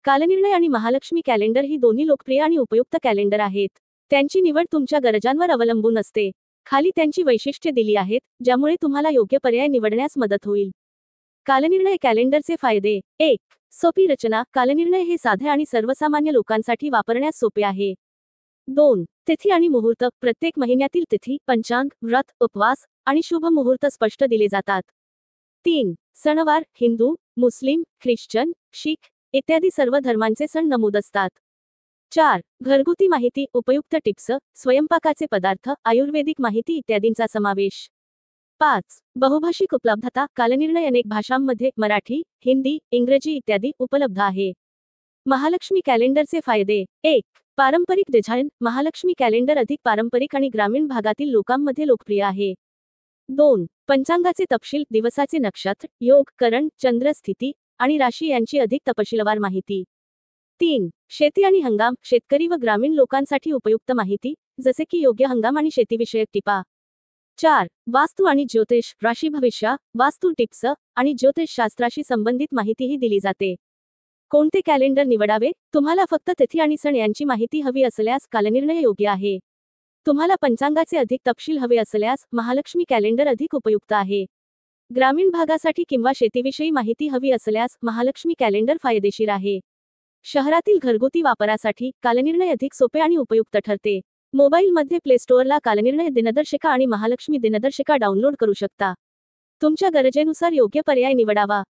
कालनिर्णय आणि महालक्ष्मी कॅलेंडर ही दोन्ही लोकप्रिय आणि उपयुक्त कॅलेंडर आहेत. त्यांची निवड तुमच्या गरजांवर अवलंबून असते. खाली त्यांची वैशिष्ट्ये दिली आहेत, ज्यामुळे तुम्हाला योग्य पर्याय निवडण्यास मदत होईल. कालनिर्णय कॅलेंडरचे फायदे. 1. सोपी रचना. कालनिर्णय हे साधे आणि सर्वसामान्य लोकांसाठी वापरण्यास सोपे आहे. 2. तिथी आणि मुहूर्त. प्रत्येक महिन्यातील तिथी, पंचांग, व्रत, उपवास आणि शुभ मुहूर्त स्पष्ट दिले जातात. 3. सणवार. हिंदू, मुस्लिम, ख्रिश्चन, शीख इत्यादी सर्व धर्मांचे सण नमूद असतात. 4. घरगुती माहिती. उपयुक्त टिप्स, स्वयंपाकाचे पदार्थ, आयुर्वेदिक माहिती इत्यादींचा समावेश. 5. बहुभाषिक उपलब्धता. कालनिर्णय अनेक भाषांमध्ये मराठी, हिंदी, इंग्रजी इत्यादी उपलब्ध आहे. महालक्ष्मी कॅलेंडरचे फायदे. 1. पारंपरिक डिझाइन. महालक्ष्मी कॅलेंडर अधिक पारंपरिक आणि ग्रामीण भागातील लोकांमध्ये लोकप्रिय आहे. 2. पंचांगाचे तपशील. दिवसाचे नक्षत्र, योग, करण, चंद्र स्थिती आणि राशी यांची अधिक तपशीलवार माहिती. 3. शेती आणि हंगाम. शेतकरी व ग्रामीण लोकांसाठी उपयुक्त माहिती, जसे की योग्य हंगाम आणि शेतीविषयक टिपा. 4. वास्तू आणि ज्योतिष. राशी भविष्य, वास्तू टिप्स आणि ज्योतिषशास्त्राशी संबंधित माहितीही दिली जाते. कोणते कॅलेंडर निवडावे? तुम्हाला फक्त तिथी आणि सण यांची माहिती हवी असल्यास कालनिर्णय योग्य आहे. तुम्हाला पंचांगाचे अधिक तपशील हवे असल्यास महालक्ष्मी कॅलेंडर अधिक उपयुक्त आहे. ग्रामीण भागासाठी किंवा शेतीविषयी माहिती हवी असल्यास महालक्ष्मी कॅलेंडर फायदेशीर आहे. शहरातील घरगुती वापरासाठी कालनिर्णय अधिक सोपे आणि उपयुक्त ठरते. मोबाईलमध्ये प्ले स्टोअरला कालनिर्णय दिनदर्शिका आणि महालक्ष्मी दिनदर्शिका डाउनलोड करू शकता. तुमच्या गरजेनुसार योग्य पर्याय निवडावा.